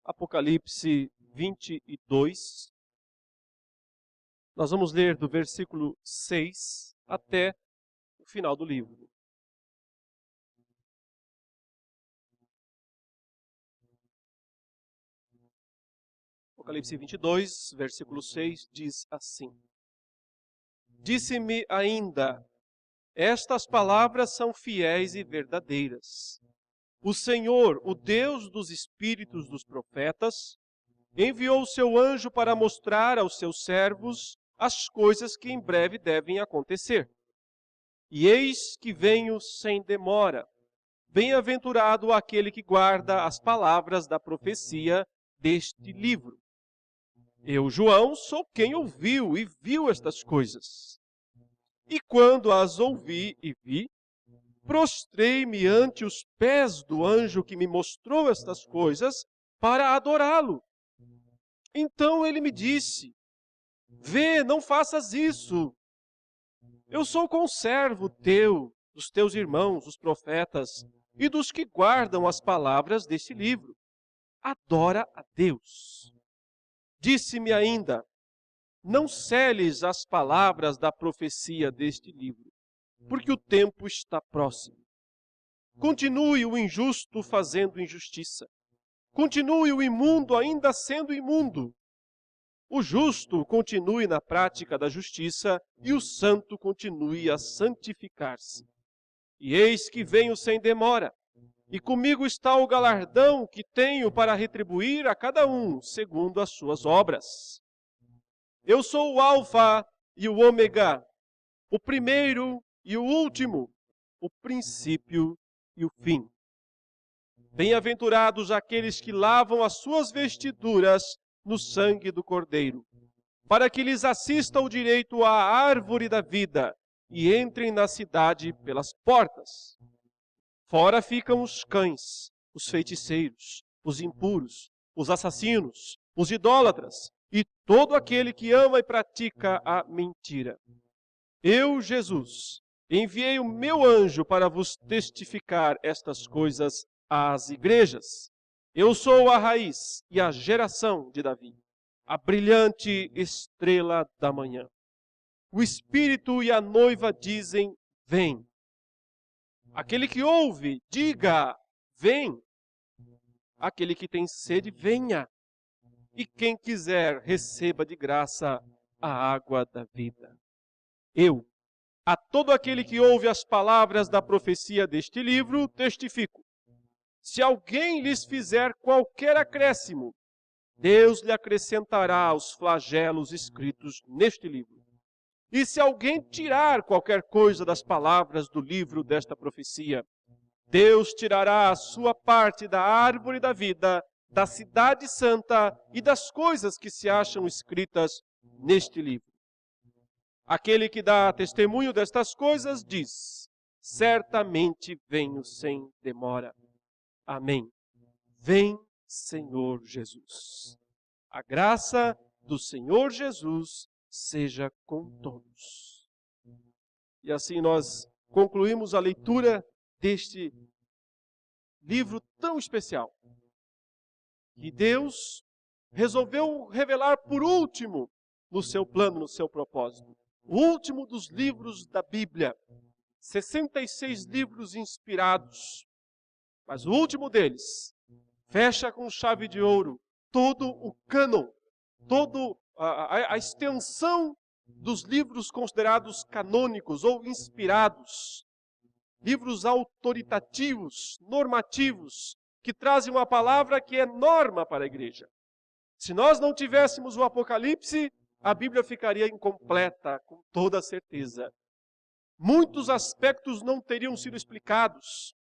Apocalipse 22. Nós vamos ler do versículo 6 até o final do livro. Apocalipse 22, versículo 6, diz assim: Disse-me ainda, estas palavras são fiéis e verdadeiras. O Senhor, o Deus dos espíritos dos profetas, enviou o seu anjo para mostrar aos seus servos as coisas que em breve devem acontecer. E eis que venho sem demora. Bem-aventurado aquele que guarda as palavras da profecia deste livro. Eu, João, sou quem ouviu e viu estas coisas. E quando as ouvi e vi, prostrei-me ante os pés do anjo que me mostrou estas coisas para adorá-lo. Então ele me disse: Vê, não faças isso. Eu sou conservo teu, dos teus irmãos, os profetas, e dos que guardam as palavras deste livro. Adora a Deus. Disse-me ainda: Não seles as palavras da profecia deste livro, porque o tempo está próximo. Continue o injusto fazendo injustiça. Continue o imundo ainda sendo imundo. O justo continue na prática da justiça e o santo continue a santificar-se. E eis que venho sem demora, e comigo está o galardão que tenho para retribuir a cada um segundo as suas obras. Eu sou o Alfa e o Ômega, o primeiro e o último, o princípio e o fim. Bem-aventurados aqueles que lavam as suas vestiduras no sangue do Cordeiro, para que lhes assista o direito à árvore da vida e entrem na cidade pelas portas. Fora ficam os cães, os feiticeiros, os impuros, os assassinos, os idólatras e todo aquele que ama e pratica a mentira. Eu, Jesus, enviei o meu anjo para vos testificar estas coisas às igrejas. Eu sou a raiz e a geração de Davi, a brilhante estrela da manhã. O Espírito e a noiva dizem: Vem. Aquele que ouve, diga: Vem. Aquele que tem sede, venha. E quem quiser, receba de graça a água da vida. Eu, a todo aquele que ouve as palavras da profecia deste livro, testifico. Se alguém lhes fizer qualquer acréscimo, Deus lhe acrescentará os flagelos escritos neste livro. E se alguém tirar qualquer coisa das palavras do livro desta profecia, Deus tirará a sua parte da árvore da vida, da cidade santa e das coisas que se acham escritas neste livro. Aquele que dá testemunho destas coisas diz: Certamente venho sem demora. Amém. Vem, Senhor Jesus. A graça do Senhor Jesus seja com todos. E assim nós concluímos a leitura deste livro tão especial, que Deus resolveu revelar por último no seu plano, no seu propósito. O último dos livros da Bíblia. 66 livros inspirados. Mas o último deles fecha com chave de ouro todo o cânon, toda a extensão dos livros considerados canônicos ou inspirados. Livros autoritativos, normativos, que trazem uma palavra que é norma para a igreja. Se nós não tivéssemos o Apocalipse, a Bíblia ficaria incompleta, com toda certeza. Muitos aspectos não teriam sido explicados.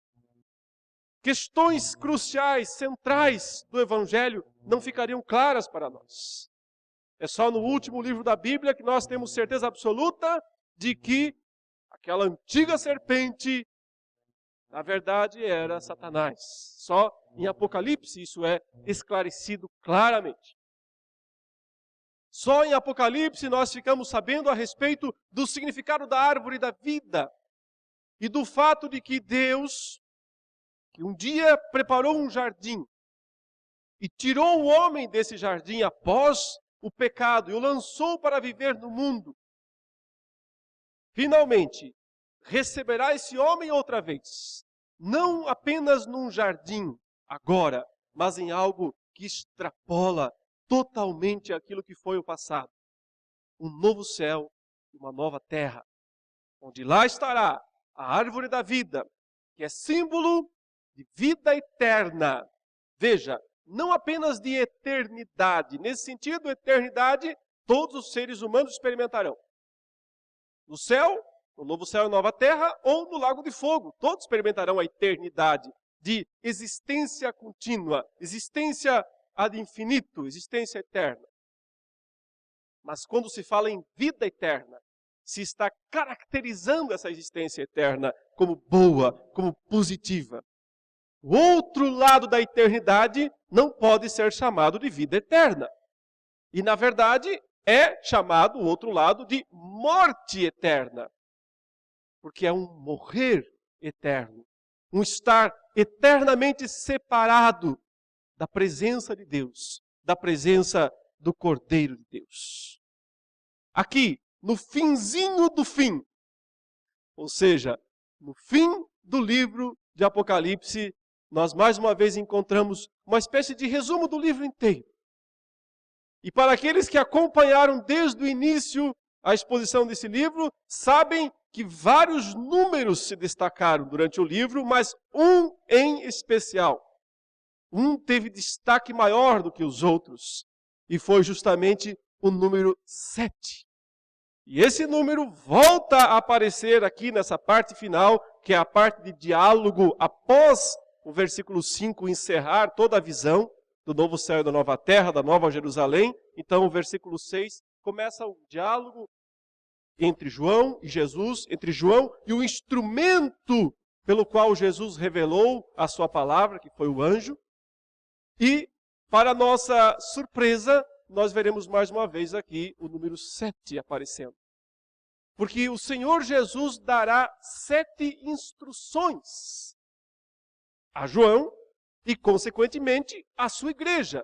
Questões cruciais, centrais do Evangelho não ficariam claras para nós. É só no último livro da Bíblia que nós temos certeza absoluta de que aquela antiga serpente, na verdade, era Satanás. Só em Apocalipse isso é esclarecido claramente. Só em Apocalipse nós ficamos sabendo a respeito do significado da árvore da vida e do fato de que Deus, que um dia preparou um jardim e tirou o homem desse jardim após o pecado e o lançou para viver no mundo, finalmente receberá esse homem outra vez, não apenas num jardim agora, mas em algo que extrapola totalmente aquilo que foi o passado. Um novo céu e uma nova terra, onde lá estará a árvore da vida, que é símbolo de vida eterna. Veja, não apenas de eternidade. Nesse sentido, eternidade, todos os seres humanos experimentarão. No céu, no novo céu e nova terra, ou no lago de fogo, todos experimentarão a eternidade de existência contínua, existência ad infinito, existência eterna. Mas quando se fala em vida eterna, se está caracterizando essa existência eterna como boa, como positiva. O outro lado da eternidade não pode ser chamado de vida eterna. E, na verdade, é chamado o outro lado de morte eterna. Porque é um morrer eterno, um estar eternamente separado da presença de Deus, da presença do Cordeiro de Deus. Aqui, no finzinho do fim, ou seja, no fim do livro de Apocalipse, nós mais uma vez encontramos uma espécie de resumo do livro inteiro. E para aqueles que acompanharam desde o início a exposição desse livro, sabem que vários números se destacaram durante o livro, mas um em especial. Um teve destaque maior do que os outros, e foi justamente o número 7. E esse número volta a aparecer aqui nessa parte final, que é a parte de diálogo após o versículo 5 encerrar toda a visão do novo céu e da nova terra, da nova Jerusalém. Então o versículo 6 começa o diálogo entre João e Jesus, entre João e o instrumento pelo qual Jesus revelou a sua palavra, que foi o anjo. E, para nossa surpresa, nós veremos mais uma vez aqui o número 7 aparecendo. Porque o Senhor Jesus dará 7 instruções a João e, consequentemente, à sua igreja.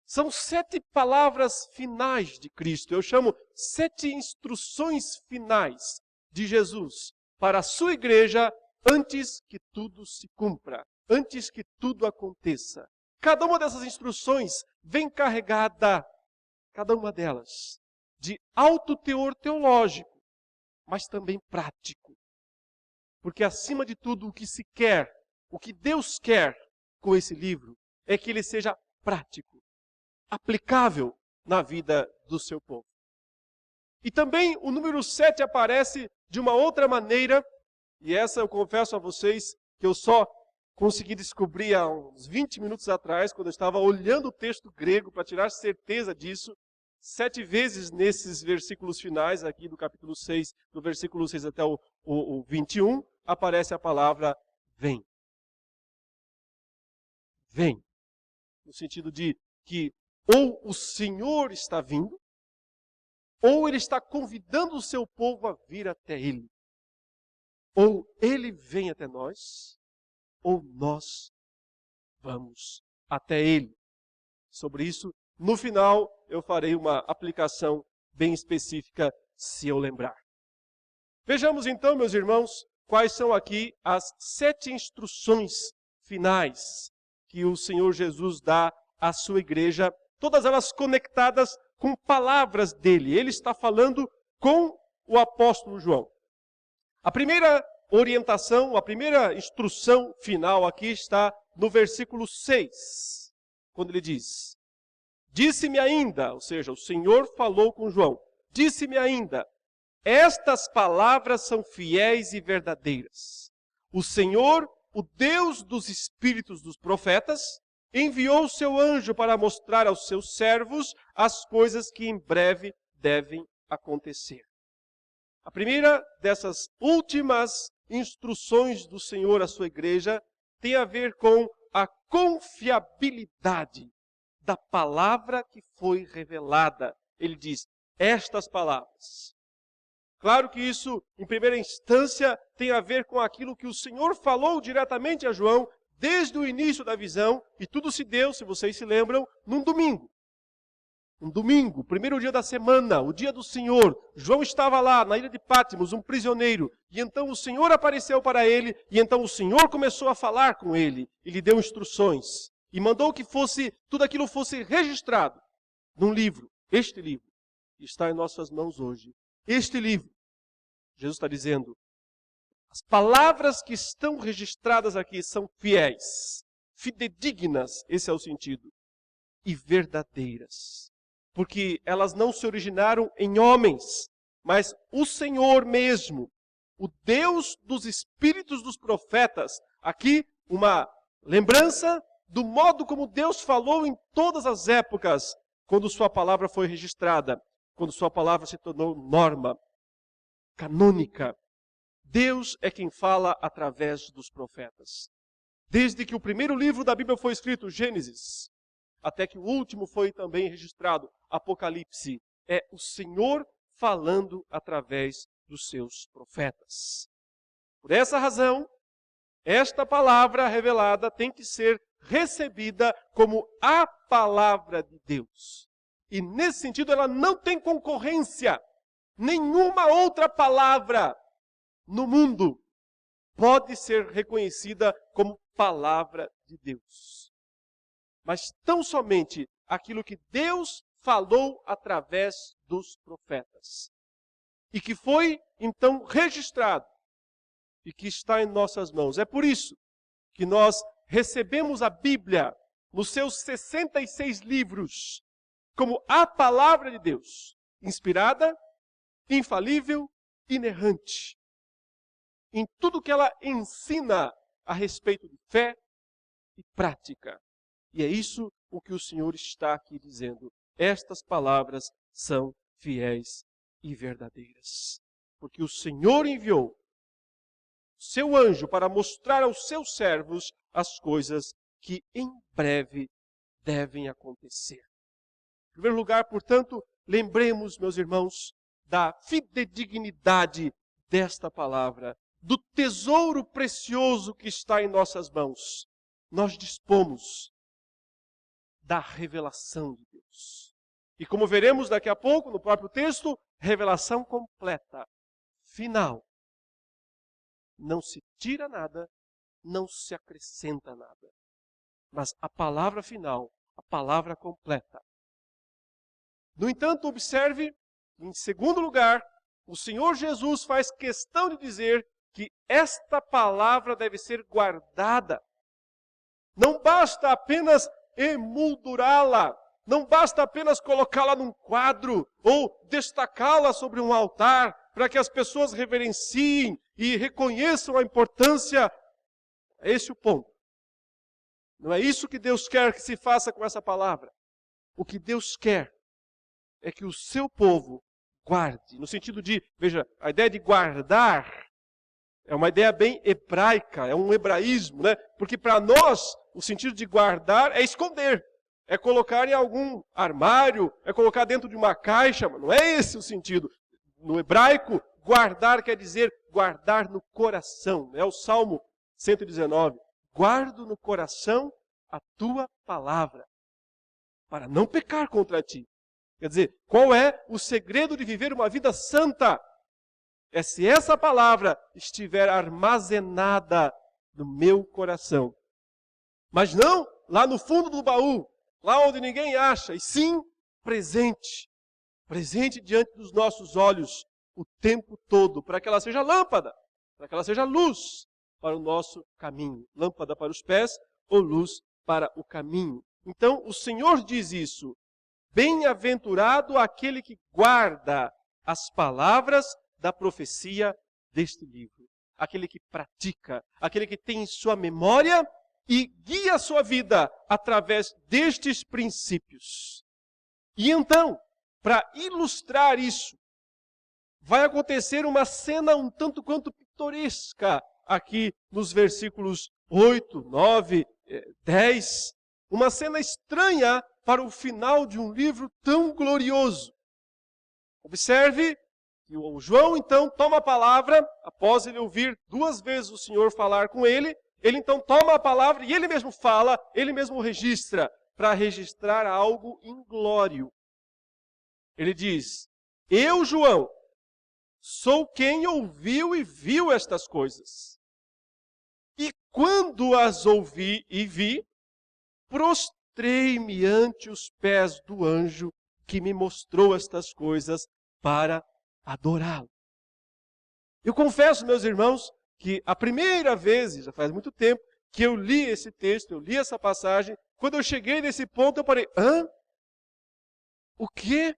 São 7 palavras finais de Cristo. Eu chamo 7 instruções finais de Jesus para a sua igreja antes que tudo se cumpra, antes que tudo aconteça. Cada uma dessas instruções vem carregada, cada uma delas, de alto teor teológico, mas também prático. Porque, acima de tudo, o que se quer, o que Deus quer com esse livro, é que ele seja prático, aplicável na vida do seu povo. E também o número 7 aparece de uma outra maneira, e essa eu confesso a vocês que eu só consegui descobrir há uns 20 minutos atrás, quando eu estava olhando o texto grego para tirar certeza disso. 7 vezes nesses versículos finais aqui do capítulo 6, do versículo 6 até o 21, aparece a palavra vem. Vem. No sentido de que ou o Senhor está vindo, ou Ele está convidando o seu povo a vir até Ele. Ou Ele vem até nós, ou nós vamos até Ele. Sobre isso, no final, eu farei uma aplicação bem específica, se eu lembrar. Vejamos então, meus irmãos, quais são aqui as 7 instruções finais que o Senhor Jesus dá à sua igreja, todas elas conectadas com palavras dele. Ele está falando com o apóstolo João. A primeira orientação, a primeira instrução final aqui está no versículo 6, quando ele diz: disse-me ainda, ou seja, o Senhor falou com João, disse-me ainda, estas palavras são fiéis e verdadeiras. O Senhor, o Deus dos espíritos dos profetas, enviou o seu anjo para mostrar aos seus servos as coisas que em breve devem acontecer. A primeira dessas últimas instruções do Senhor à sua igreja tem a ver com a confiabilidade da palavra que foi revelada. Ele diz, estas palavras. Claro que isso, em primeira instância, tem a ver com aquilo que o Senhor falou diretamente a João desde o início da visão, e tudo se deu, se vocês se lembram, num domingo. Um domingo, primeiro dia da semana, o dia do Senhor. João estava lá na ilha de Patmos, um prisioneiro. E então o Senhor apareceu para ele, e então o Senhor começou a falar com ele. E lhe deu instruções. E mandou que tudo aquilo fosse registrado num livro. Este livro está em nossas mãos hoje. Este livro, Jesus está dizendo, as palavras que estão registradas aqui são fiéis, fidedignas, esse é o sentido, e verdadeiras. Porque elas não se originaram em homens, mas o Senhor mesmo, o Deus dos espíritos dos profetas. Aqui uma lembrança do modo como Deus falou em todas as épocas, quando sua palavra foi registrada, quando sua palavra se tornou norma, canônica. Deus é quem fala através dos profetas. Desde que o primeiro livro da Bíblia foi escrito, Gênesis, até que o último foi também registrado, Apocalipse. É o Senhor falando através dos seus profetas. Por essa razão, esta palavra revelada tem que ser recebida como a palavra de Deus. E nesse sentido ela não tem concorrência. Nenhuma outra palavra no mundo pode ser reconhecida como palavra de Deus. Mas tão somente aquilo que Deus falou através dos profetas. E que foi, então, registrado. E que está em nossas mãos. É por isso que nós recebemos a Bíblia, nos seus 66 livros, como a palavra de Deus. Inspirada, infalível, inerrante. Em tudo que ela ensina a respeito de fé e prática. E é isso o que o Senhor está aqui dizendo. Estas palavras são fiéis e verdadeiras. Porque o Senhor enviou seu anjo para mostrar aos seus servos as coisas que em breve devem acontecer. Em primeiro lugar, portanto, lembremos, meus irmãos, da fidedignidade desta palavra, do tesouro precioso que está em nossas mãos. Nós dispomos da revelação de Deus. E como veremos daqui a pouco, no próprio texto, revelação completa, final. Não se tira nada, não se acrescenta nada. Mas a palavra final, a palavra completa. No entanto, observe, em segundo lugar, o Senhor Jesus faz questão de dizer que esta palavra deve ser guardada. Não basta apenas emoldurá-la, não basta apenas colocá-la num quadro ou destacá-la sobre um altar para que as pessoas reverenciem e reconheçam a importância. É esse o ponto. Não é isso que Deus quer que se faça com essa palavra. O que Deus quer é que o seu povo guarde, no sentido de, veja, a ideia de guardar é uma ideia bem hebraica, é um hebraísmo, né? Porque para nós, o sentido de guardar é esconder, é colocar em algum armário, é colocar dentro de uma caixa, mas não é esse o sentido. No hebraico, guardar quer dizer guardar no coração. É o Salmo 119. Guardo no coração a tua palavra, para não pecar contra ti. Quer dizer, qual é o segredo de viver uma vida santa? É se essa palavra estiver armazenada no meu coração. Mas não lá no fundo do baú, lá onde ninguém acha, e sim presente. Presente diante dos nossos olhos o tempo todo, para que ela seja lâmpada, para que ela seja luz para o nosso caminho. Lâmpada para os pés ou luz para o caminho. Então o Senhor diz isso. Bem-aventurado aquele que guarda as palavras da profecia deste livro. Aquele que pratica, aquele que tem em sua memória e guia a sua vida através destes princípios. E então, para ilustrar isso, vai acontecer uma cena um tanto quanto pitoresca aqui nos versículos 8, 9, 10. Uma cena estranha para o final de um livro tão glorioso. Observe que o João, então, toma a palavra, após ele ouvir 2 vezes o Senhor falar com ele, ele então toma a palavra e ele mesmo fala, ele mesmo registra, para registrar algo inglório. Ele diz: eu, João, sou quem ouviu e viu estas coisas. E quando as ouvi e vi, prostrei-me ante os pés do anjo que me mostrou estas coisas para adorá-lo. Eu confesso, meus irmãos, que a primeira vez, já faz muito tempo, que eu li esse texto, eu li essa passagem, quando eu cheguei nesse ponto eu parei, hã? O quê?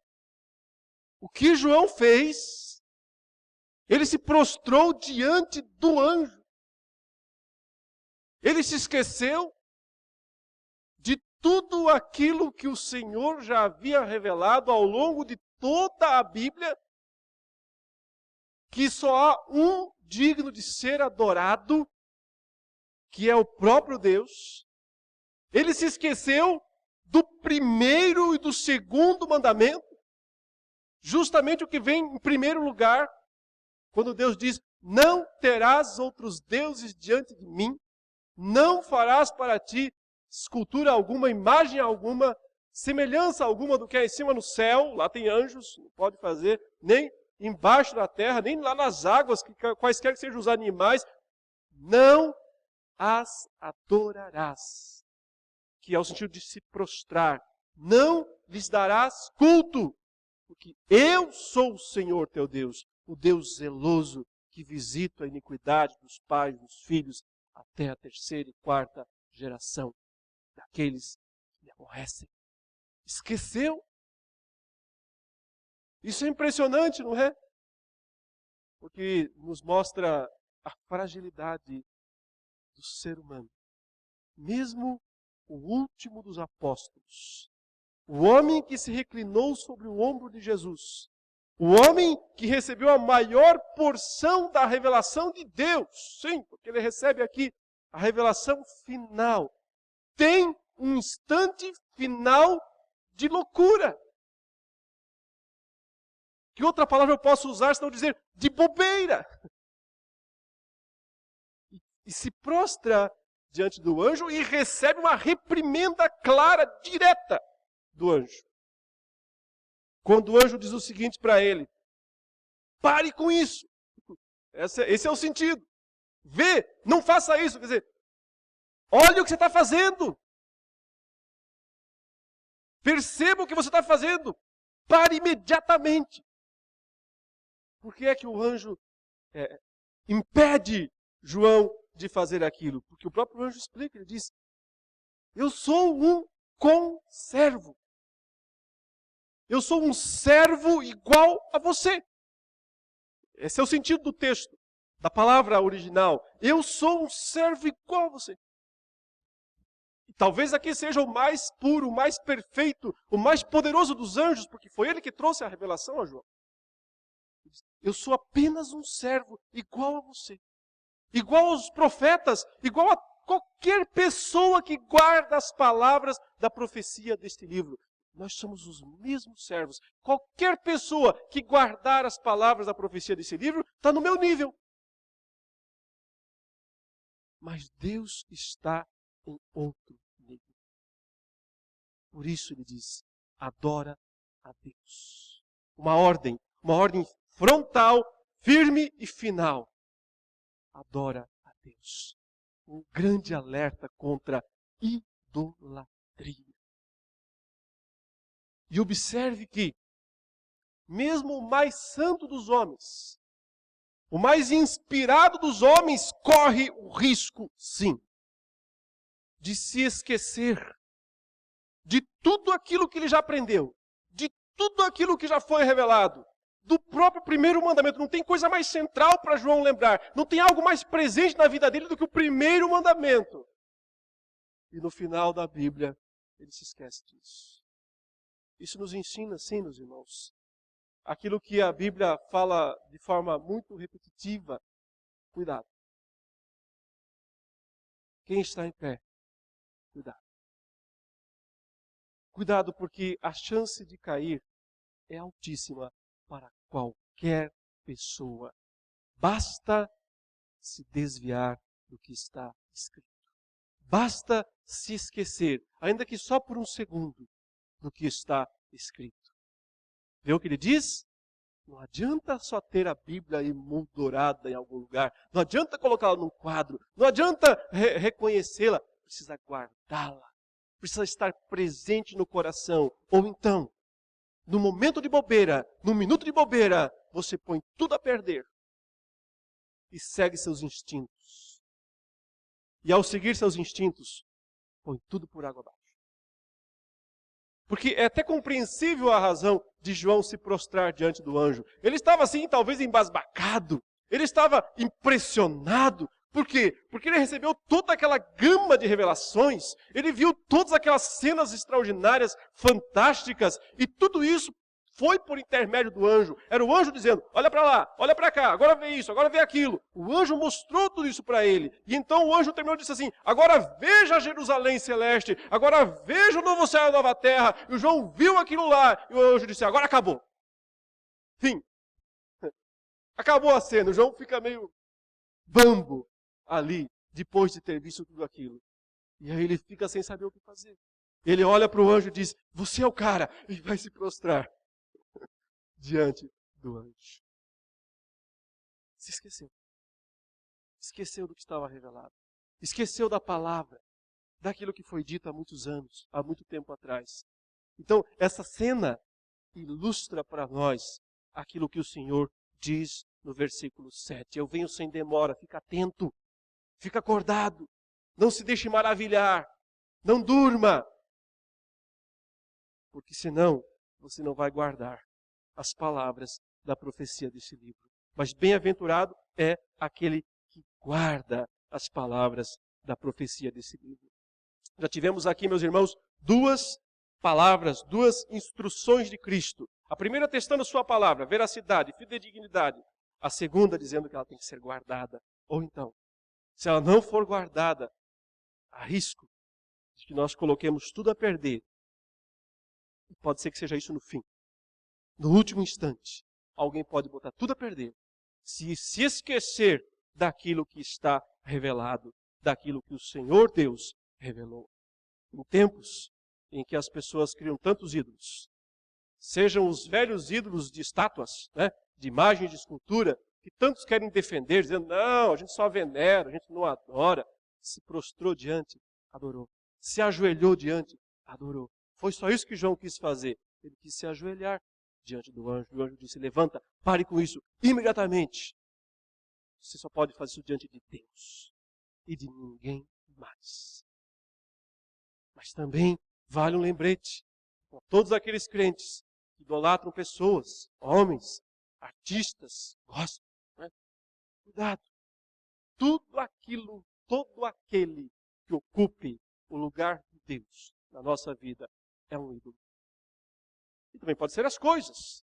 O que João fez? Ele se prostrou diante do anjo. Ele se esqueceu de tudo aquilo que o Senhor já havia revelado ao longo de toda a Bíblia, que só há um digno de ser adorado, que é o próprio Deus. Ele se esqueceu do primeiro e do segundo mandamento, justamente o que vem em primeiro lugar, quando Deus diz: não terás outros deuses diante de mim, não farás para ti escultura alguma, imagem alguma, semelhança alguma do que é em cima no céu, lá tem anjos, não pode fazer, nem embaixo da terra, nem lá nas águas, quaisquer que sejam os animais, não as adorarás, que é o sentido de se prostrar, não lhes darás culto, porque eu sou o Senhor teu Deus, o Deus zeloso, que visita a iniquidade dos pais e dos filhos, até a terceira e quarta geração daqueles que me aborrecem. Esqueceu? Isso é impressionante, não é? Porque nos mostra a fragilidade do ser humano. Mesmo o último dos apóstolos, o homem que se reclinou sobre o ombro de Jesus, o homem que recebeu a maior porção da revelação de Deus, sim, porque ele recebe aqui a revelação final, tem um instante final de loucura. Que outra palavra eu posso usar senão dizer de bobeira? E se prostra diante do anjo e recebe uma reprimenda clara, direta do anjo. Quando o anjo diz o seguinte para ele: pare com isso. Esse é o sentido. Vê, não faça isso. Quer dizer, olha o que você está fazendo. Perceba o que você está fazendo. Pare imediatamente. Por que é que o anjo impede João de fazer aquilo? Porque o próprio anjo explica, ele diz: eu sou um conservo. Eu sou um servo igual a você. Esse é o sentido do texto, da palavra original. Eu sou um servo igual a você. E talvez aqui seja o mais puro, o mais perfeito, o mais poderoso dos anjos, porque foi ele que trouxe a revelação a João. Eu sou apenas um servo igual a você. Igual aos profetas, igual a qualquer pessoa que guarda as palavras da profecia deste livro. Nós somos os mesmos servos. Qualquer pessoa que guardar as palavras da profecia desse livro está no meu nível. Mas Deus está em outro nível. Por isso ele diz: adora a Deus. Uma ordem frontal, firme e final. Adora a Deus. Um grande alerta contra idolatria. E observe que, mesmo o mais santo dos homens, o mais inspirado dos homens, corre o risco, sim, de se esquecer de tudo aquilo que ele já aprendeu, de tudo aquilo que já foi revelado, do próprio primeiro mandamento. Não tem coisa mais central para João lembrar, não tem algo mais presente na vida dele do que o primeiro mandamento. E no final da Bíblia, ele se esquece disso. Isso nos ensina, sim, meus irmãos, aquilo que a Bíblia fala de forma muito repetitiva. Cuidado. Quem está em pé, cuidado. Cuidado, porque a chance de cair é altíssima para qualquer pessoa. Basta se desviar do que está escrito. Basta se esquecer, ainda que só por um segundo, do que está escrito. Vê o que ele diz? Não adianta só ter a Bíblia emoldurada em algum lugar. Não adianta colocá-la num quadro. Não adianta reconhecê-la. Precisa guardá-la. Precisa estar presente no coração. Ou então, no momento de bobeira, no minuto de bobeira, você põe tudo a perder e segue seus instintos. E ao seguir seus instintos, põe tudo por água abaixo. Porque é até compreensível a razão de João se prostrar diante do anjo. Ele estava assim, talvez embasbacado. Ele estava impressionado. Por quê? Porque ele recebeu toda aquela gama de revelações. Ele viu todas aquelas cenas extraordinárias, fantásticas. E tudo isso foi por intermédio do anjo. Era o anjo dizendo, olha para lá, olha para cá, agora vê isso, agora vê aquilo. O anjo mostrou tudo isso para ele. E então o anjo terminou e disse assim, agora veja Jerusalém celeste, agora veja o novo céu e a nova terra. E o João viu aquilo lá, e o anjo disse, agora acabou. Fim. Acabou a cena, o João fica meio bambo ali, depois de ter visto tudo aquilo. E aí ele fica sem saber o que fazer. Ele olha para o anjo e diz, você é o cara, e vai se prostrar diante do anjo. Se esqueceu. Esqueceu do que estava revelado. Esqueceu da palavra, daquilo que foi dito há muitos anos, há muito tempo atrás. Então, essa cena ilustra para nós aquilo que o Senhor diz no versículo 7. Eu venho sem demora, fica atento, fica acordado, não se deixe maravilhar, não durma, porque senão você não vai guardar as palavras da profecia desse livro. Mas bem-aventurado é aquele que guarda as palavras da profecia desse livro. Já tivemos aqui, meus irmãos, duas palavras, duas instruções de Cristo. A primeira testando sua palavra, veracidade, fidedignidade. A segunda dizendo que ela tem que ser guardada. Ou então, se ela não for guardada, há risco de que nós coloquemos tudo a perder. E pode ser que seja isso no fim. No último instante, alguém pode botar tudo a perder se esquecer daquilo que está revelado, daquilo que o Senhor Deus revelou. Em tempos em que as pessoas criam tantos ídolos, sejam os velhos ídolos de estátuas, né, de imagens de escultura, que tantos querem defender, dizendo, não, a gente só venera, a gente não adora. Se prostrou diante, adorou. Se ajoelhou diante, adorou. Foi só isso que João quis fazer. Ele quis se ajoelhar diante do anjo. O anjo disse, levanta, pare com isso, imediatamente. Você só pode fazer isso diante de Deus e de ninguém mais. Mas também vale um lembrete para todos aqueles crentes que idolatram pessoas, homens, artistas, gospel. Né? Cuidado. Tudo aquilo, todo aquele que ocupe o lugar de Deus na nossa vida é um ídolo. E também pode ser as coisas.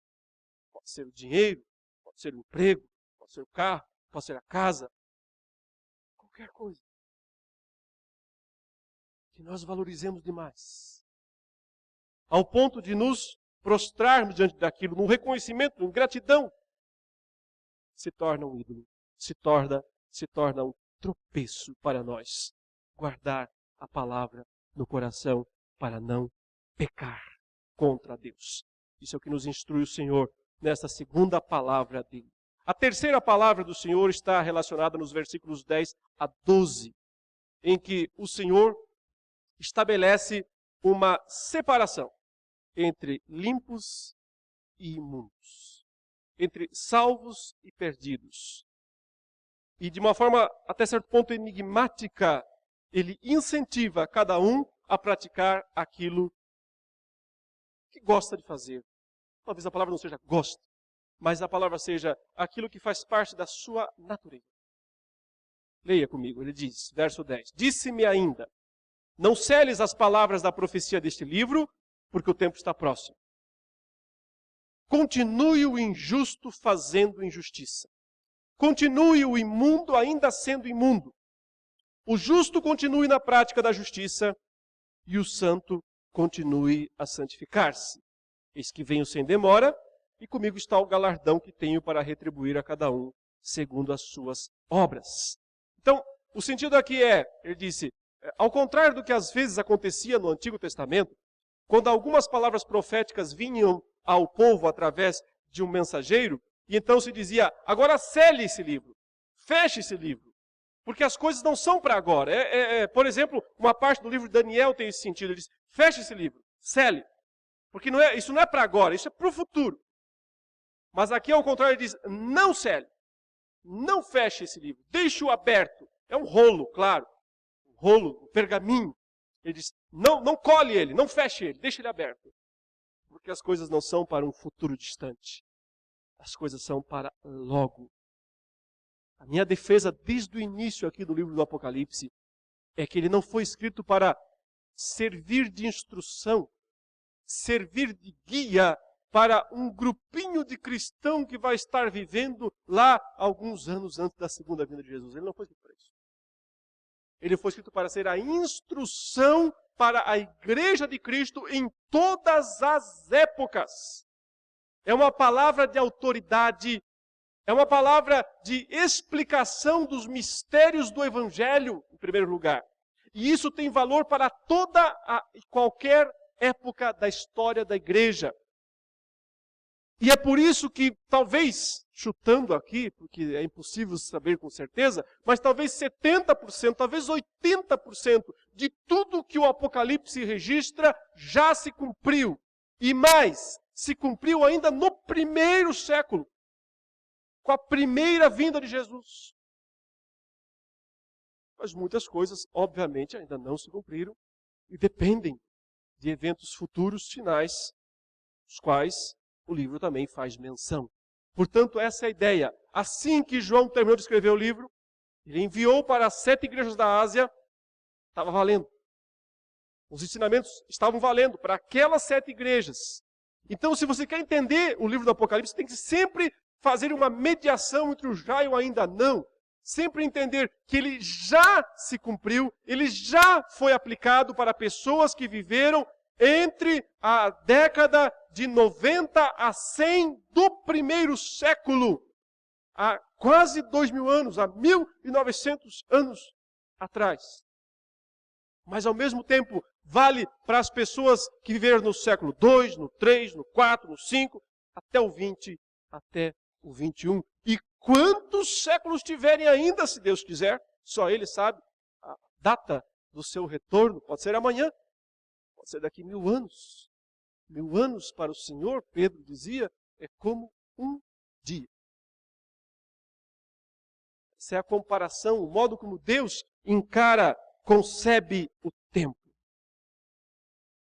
Pode ser o dinheiro, pode ser o emprego, pode ser o carro, pode ser a casa. Qualquer coisa. Que nós valorizemos demais. Ao ponto de nos prostrarmos diante daquilo, num reconhecimento, em gratidão, se torna um ídolo. Se torna um tropeço para nós. Guardar a palavra no coração para não pecar contra Deus. Isso é o que nos instrui o Senhor nessa segunda palavra dele. A terceira palavra do Senhor está relacionada nos versículos 10 a 12, em que o Senhor estabelece uma separação entre limpos e imundos, entre salvos e perdidos. E de uma forma até certo ponto enigmática, ele incentiva cada um a praticar aquilo que gosta de fazer. Talvez a palavra não seja gosta, mas a palavra seja aquilo que faz parte da sua natureza. Leia comigo, ele diz, verso 10. Disse-me ainda, não seles as palavras da profecia deste livro, porque o tempo está próximo. Continue o injusto fazendo injustiça. Continue o imundo ainda sendo imundo. O justo continue na prática da justiça e o santo continue a santificar-se. Eis que venho sem demora e comigo está o galardão que tenho para retribuir a cada um segundo as suas obras. Então, o sentido aqui ele disse, ao contrário do que às vezes acontecia no Antigo Testamento, quando algumas palavras proféticas vinham ao povo através de um mensageiro, e então se dizia, agora cele esse livro, feche esse livro, porque as coisas não são para agora. Por exemplo, uma parte do livro de Daniel tem esse sentido, ele diz, feche esse livro, cele, porque isso não é para agora, isso é para o futuro. Mas aqui ao contrário ele diz, não cele, não feche esse livro, deixe-o aberto, é um rolo, claro, um rolo, um pergaminho. Ele diz, não colhe ele, não feche ele, deixe ele aberto. Porque as coisas não são para um futuro distante. As coisas são para logo. A minha defesa desde o início aqui do livro do Apocalipse é que ele não foi escrito para servir de instrução, servir de guia para um grupinho de cristão que vai estar vivendo lá alguns anos antes da segunda vinda de Jesus. Ele não foi escrito para isso. Ele foi escrito para ser a instrução para a igreja de Cristo em todas as épocas. É uma palavra de autoridade, é uma palavra de explicação dos mistérios do Evangelho, em primeiro lugar. E isso tem valor para toda e qualquer época da história da igreja. E é por isso que, talvez, chutando aqui, porque é impossível saber com certeza, mas talvez 70%, talvez 80% de tudo que o Apocalipse registra já se cumpriu. E mais, se cumpriu ainda no primeiro século, com a primeira vinda de Jesus. Mas muitas coisas, obviamente, ainda não se cumpriram e dependem de eventos futuros, finais, os quais o livro também faz menção. Portanto, essa é a ideia. Assim que João terminou de escrever o livro, ele enviou para as 7 igrejas da Ásia, estava valendo. Os ensinamentos estavam valendo para aquelas 7 igrejas. Então, se você quer entender o livro do Apocalipse, tem que sempre fazer uma mediação entre o já e o ainda não. Sempre entender que ele já se cumpriu, ele já foi aplicado para pessoas que viveram entre a década de 90 a 100 do primeiro século, há quase 2000 anos, há 1900 anos atrás. Mas ao mesmo tempo, vale para as pessoas que viveram no século 2, no 3, no 4, no 5, até o 20, até o 21. E quantos séculos tiverem ainda, se Deus quiser, só Ele sabe a data do seu retorno, pode ser amanhã, pode ser daqui 1000 anos. 1000 anos para o Senhor, Pedro dizia, é como um dia. Essa é a comparação, o modo como Deus encara, concebe o tempo.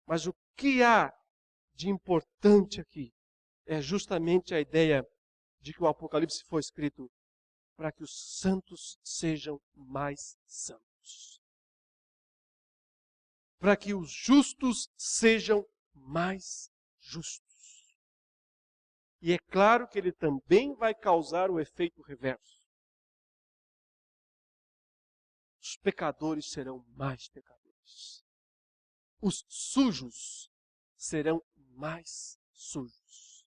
Mas o que há de importante aqui é justamente a ideia de que o Apocalipse foi escrito para que os santos sejam mais santos. Para que os justos sejam mais justos. E é claro que ele também vai causar o efeito reverso. Os pecadores serão mais pecadores. Os sujos serão mais sujos.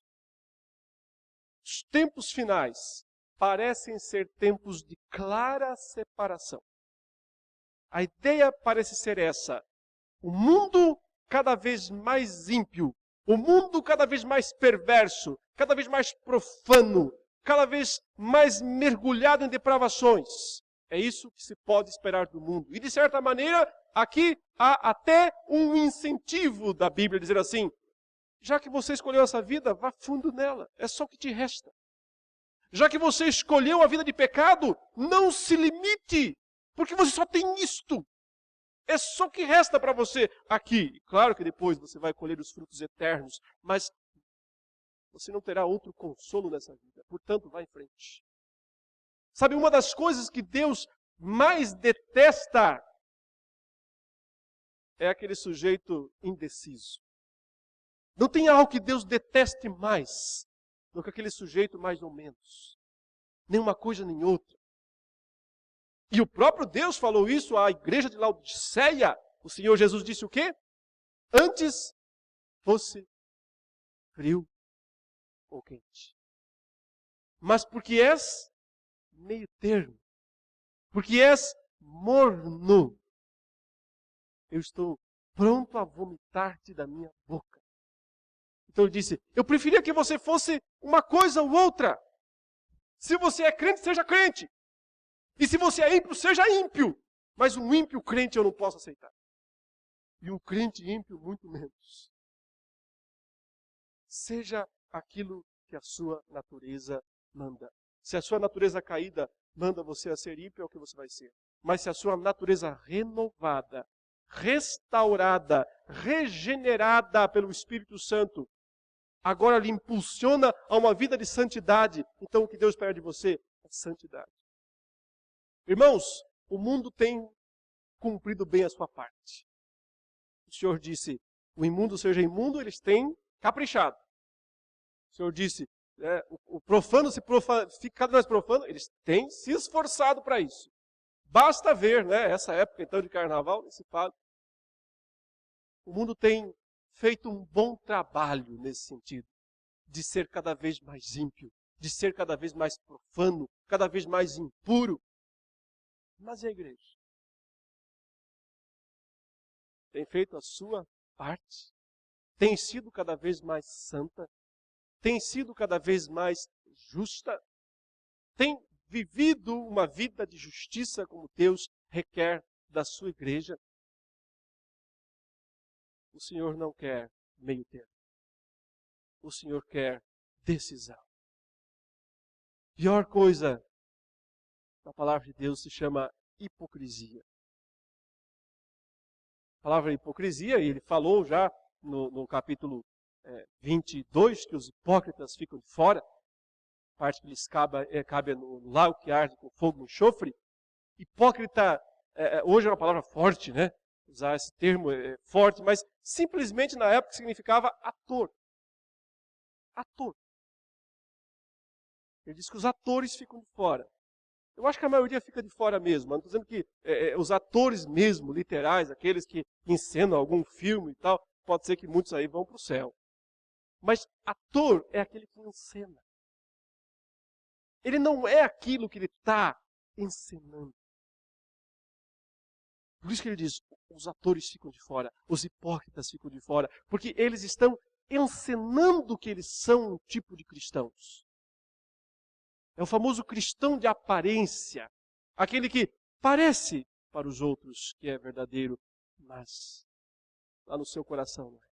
Os tempos finais parecem ser tempos de clara separação. A ideia parece ser essa. O mundo cada vez mais ímpio, o mundo cada vez mais perverso, cada vez mais profano, cada vez mais mergulhado em depravações. É isso que se pode esperar do mundo. E de certa maneira, aqui há até um incentivo da Bíblia, dizer assim, já que você escolheu essa vida, vá fundo nela, é só o que te resta. Já que você escolheu a vida de pecado, não se limite, porque você só tem isto. É só o que resta para você aqui. Claro que depois você vai colher os frutos eternos, mas você não terá outro consolo nessa vida. Portanto, vá em frente. Sabe, uma das coisas que Deus mais detesta é aquele sujeito indeciso. Não tem algo que Deus deteste mais do que aquele sujeito mais ou menos. Nem uma coisa nem outra. E o próprio Deus falou isso à igreja de Laodiceia. O Senhor Jesus disse o quê? Antes fosse frio ou quente. Mas porque és meio termo, porque és morno. Eu estou pronto a vomitar-te da minha boca. Então ele disse, eu preferia que você fosse uma coisa ou outra. Se você é crente, seja crente. E se você é ímpio, seja ímpio. Mas um ímpio crente eu não posso aceitar. E um crente ímpio, muito menos. Seja aquilo que a sua natureza manda. Se a sua natureza caída manda você a ser ímpio, é o que você vai ser. Mas se a sua natureza renovada, restaurada, regenerada pelo Espírito Santo, agora lhe impulsiona a uma vida de santidade, então o que Deus espera de você é santidade. Irmãos, o mundo tem cumprido bem a sua parte. O Senhor disse, o imundo seja imundo, eles têm caprichado. O Senhor disse, o profano fica cada vez mais profano, eles têm se esforçado para isso. Basta ver, né, essa época então de carnaval, nesse fala. O mundo tem feito um bom trabalho nesse sentido, de ser cada vez mais ímpio, de ser cada vez mais profano, cada vez mais impuro. Mas e a igreja? Tem feito a sua parte? Tem sido cada vez mais santa? Tem sido cada vez mais justa? Tem vivido uma vida de justiça como Deus requer da sua igreja? O Senhor não quer meio termo. O Senhor quer decisão. Pior coisa na palavra de Deus se chama hipocrisia. A palavra hipocrisia, e ele falou já no capítulo 22, que os hipócritas ficam de fora, a parte que lhes cabe no lago que arde com fogo e enxofre. Hipócrita, hoje é uma palavra forte, né? Usar esse termo é forte, mas simplesmente na época significava ator. Ator. Ele diz que os atores ficam de fora. Eu acho que a maioria fica de fora mesmo. Não estou dizendo que os atores mesmo, literais, aqueles que encenam algum filme e tal, pode ser que muitos aí vão para o céu. Mas ator é aquele que encena. Ele não é aquilo que ele está encenando. Por isso que ele diz, os atores ficam de fora, os hipócritas ficam de fora, porque eles estão encenando que eles são um tipo de cristãos. É o famoso cristão de aparência, aquele que parece para os outros que é verdadeiro, mas lá no seu coração não é.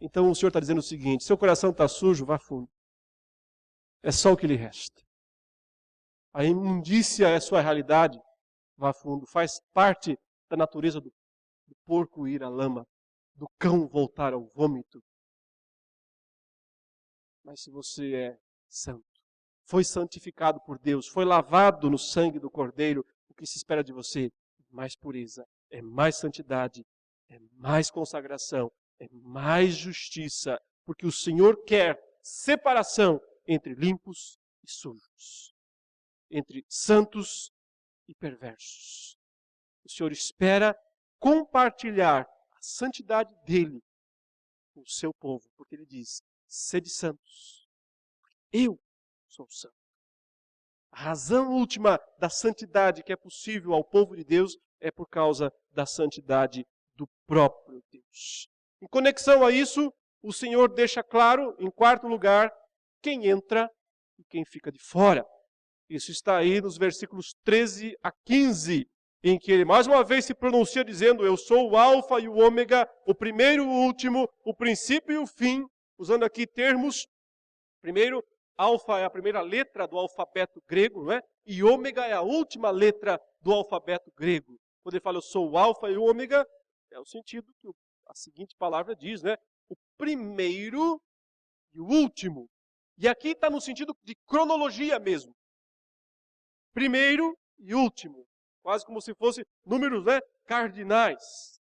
Então o Senhor está dizendo o seguinte, seu coração está sujo, vá fundo. É só o que lhe resta. A imundícia é a sua realidade, vá fundo. Faz parte da natureza do porco ir à lama, do cão voltar ao vômito. Mas se você é santo, foi santificado por Deus, foi lavado no sangue do Cordeiro, o que se espera de você? Mais pureza, é mais santidade, é mais consagração, é mais justiça, porque o Senhor quer separação entre limpos e sujos, entre santos e perversos. O Senhor espera compartilhar a santidade dele com o seu povo, porque ele diz, sede santos, eu sou santo. A razão última da santidade que é possível ao povo de Deus é por causa da santidade do próprio Deus. Em conexão a isso, o Senhor deixa claro, em quarto lugar, quem entra e quem fica de fora. Isso está aí nos versículos 13 a 15, em que ele mais uma vez se pronuncia dizendo, eu sou o alfa e o ômega, o primeiro e o último, o princípio e o fim, usando aqui termos, primeiro, alfa é a primeira letra do alfabeto grego, não é? E ômega é a última letra do alfabeto grego. Quando ele fala eu sou o alfa e o ômega, é o sentido que a seguinte palavra diz, né? O primeiro e o último. E aqui está no sentido de cronologia mesmo. Primeiro e último. Quase como se fossem números, né, cardinais.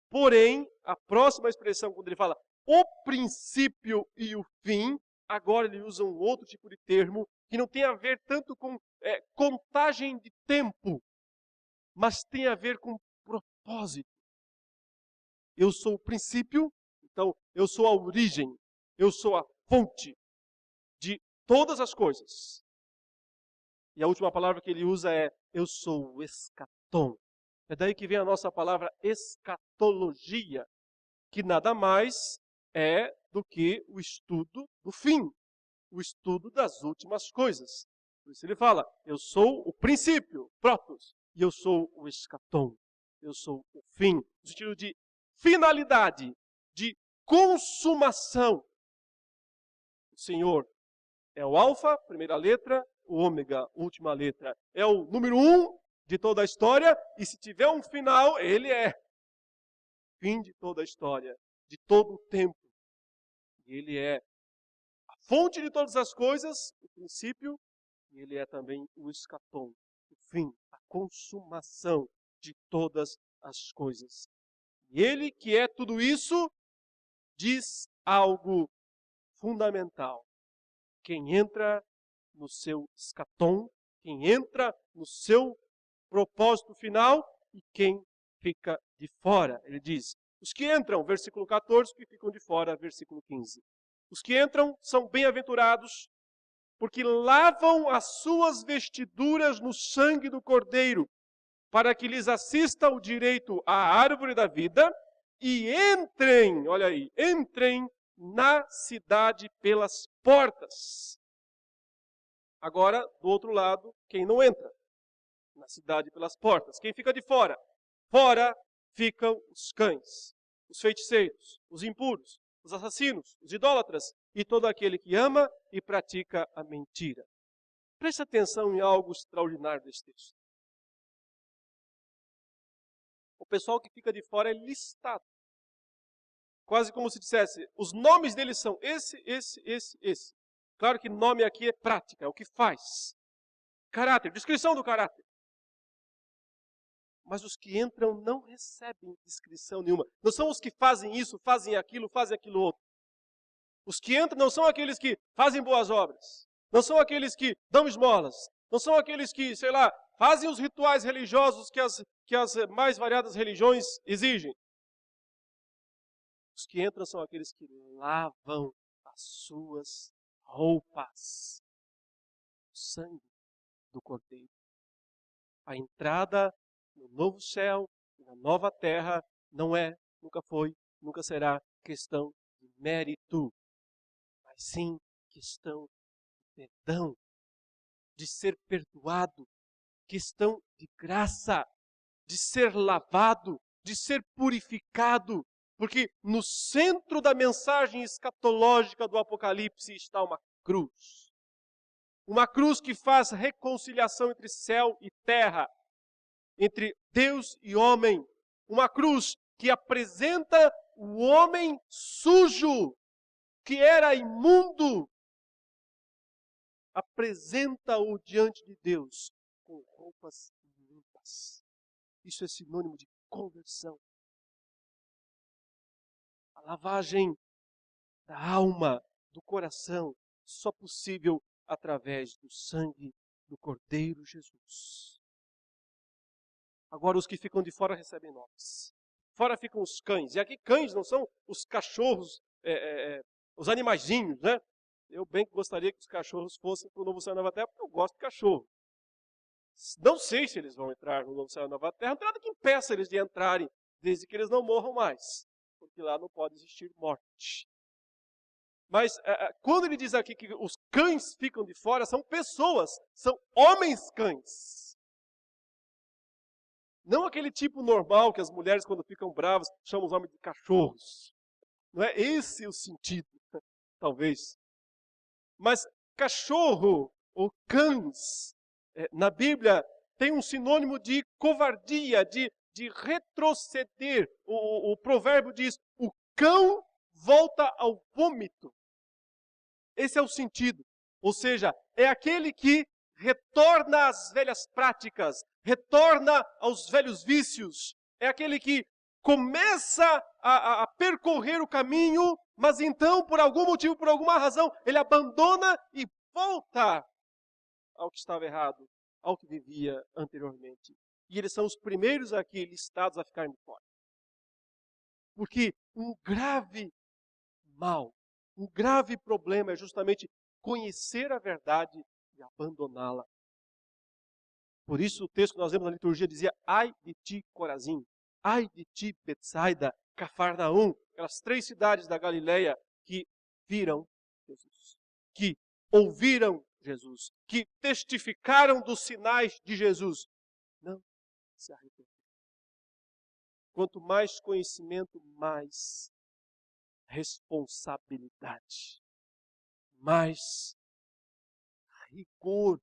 Porém, a próxima expressão, quando ele fala o princípio e o fim, agora ele usa um outro tipo de termo que não tem a ver tanto com contagem de tempo, mas tem a ver com propósito. Eu sou o princípio, então eu sou a origem, eu sou a fonte de todas as coisas. E a última palavra que ele usa é eu sou o escatom. É daí que vem a nossa palavra escatologia, que nada mais é do que o estudo do fim, o estudo das últimas coisas. Por isso ele fala, eu sou o princípio, protos, e eu sou o escatom, eu sou o fim, no sentido de finalidade, de consumação. O Senhor é o alfa, primeira letra, o ômega, última letra. É o número 1 de toda a história, e se tiver um final, ele é fim de toda a história, de todo o tempo. E ele é a fonte de todas as coisas, o princípio, e ele é também o escatom, o fim, a consumação de todas as coisas. E ele, que é tudo isso, diz algo fundamental. Quem entra no seu escatom, quem entra no seu propósito final e quem fica de fora. Ele diz, os que entram, versículo 14, os que ficam de fora, versículo 15. Os que entram são bem-aventurados, porque lavam as suas vestiduras no sangue do Cordeiro, para que lhes assista o direito à árvore da vida e entrem, olha aí, entrem na cidade pelas portas. Agora, do outro lado, quem não entra na cidade pelas portas? Quem fica de fora? Fora ficam os cães, os feiticeiros, os impuros, os assassinos, os idólatras e todo aquele que ama e pratica a mentira. Preste atenção em algo extraordinário desse texto. O pessoal que fica de fora é listado. Quase como se dissesse, os nomes deles são esse. Claro que nome aqui é prática, é o que faz. Caráter, descrição do caráter. Mas os que entram não recebem descrição nenhuma. Não são os que fazem isso, fazem aquilo outro. Os que entram não são aqueles que fazem boas obras. Não são aqueles que dão esmolas. Não são aqueles que, sei lá, fazem os rituais religiosos que as mais variadas religiões exigem. Os que entram são aqueles que lavam as suas roupas. O sangue do Cordeiro. A entrada no novo céu e na nova terra não é, nunca foi, nunca será questão de mérito, mas sim questão de perdão, de ser perdoado, questão de graça, de ser lavado, de ser purificado, porque no centro da mensagem escatológica do Apocalipse está uma cruz. Uma cruz que faz reconciliação entre céu e terra, entre Deus e homem. Uma cruz que apresenta o homem sujo, que era imundo, apresenta-o diante de Deus com roupas limpas. Isso é sinônimo de conversão. A lavagem da alma, do coração, só possível através do sangue do Cordeiro Jesus. Agora os que ficam de fora recebem nomes. Fora ficam os cães. E aqui cães não são os cachorros, os animaizinhos, né? Eu bem que gostaria que os cachorros fossem para o Novo Céu e Nova Terra, porque eu gosto de cachorro. Não sei se eles vão entrar no Novo Céu e Nova Terra, não tem nada que impeça eles de entrarem, desde que eles não morram mais. Porque lá não pode existir morte. Mas quando ele diz aqui que os cães ficam de fora, são pessoas, são homens cães. Não aquele tipo normal que as mulheres, quando ficam bravas, chamam os homens de cachorros. Não é esse o sentido, talvez. Mas cachorro ou cães, na Bíblia, tem um sinônimo de covardia, de retroceder. O provérbio diz, o cão volta ao vômito. Esse é o sentido. Ou seja, é aquele que retorna às velhas práticas, retorna aos velhos vícios. É aquele que começa a percorrer o caminho, mas então, por algum motivo, por alguma razão, ele abandona e volta ao que estava errado, ao que vivia anteriormente. E eles são os primeiros aqui listados a ficarem fora. Porque um grave mal, um grave problema é justamente conhecer a verdade e abandoná-la. Por isso o texto que nós lemos na liturgia dizia: ai de ti, Corazim, ai de ti, Betsaida, Cafarnaum, aquelas 3 cidades da Galileia que viram Jesus, que ouviram Jesus, que testificaram dos sinais de Jesus. Não se arrependeram. Quanto mais conhecimento, mais responsabilidade, mais rigor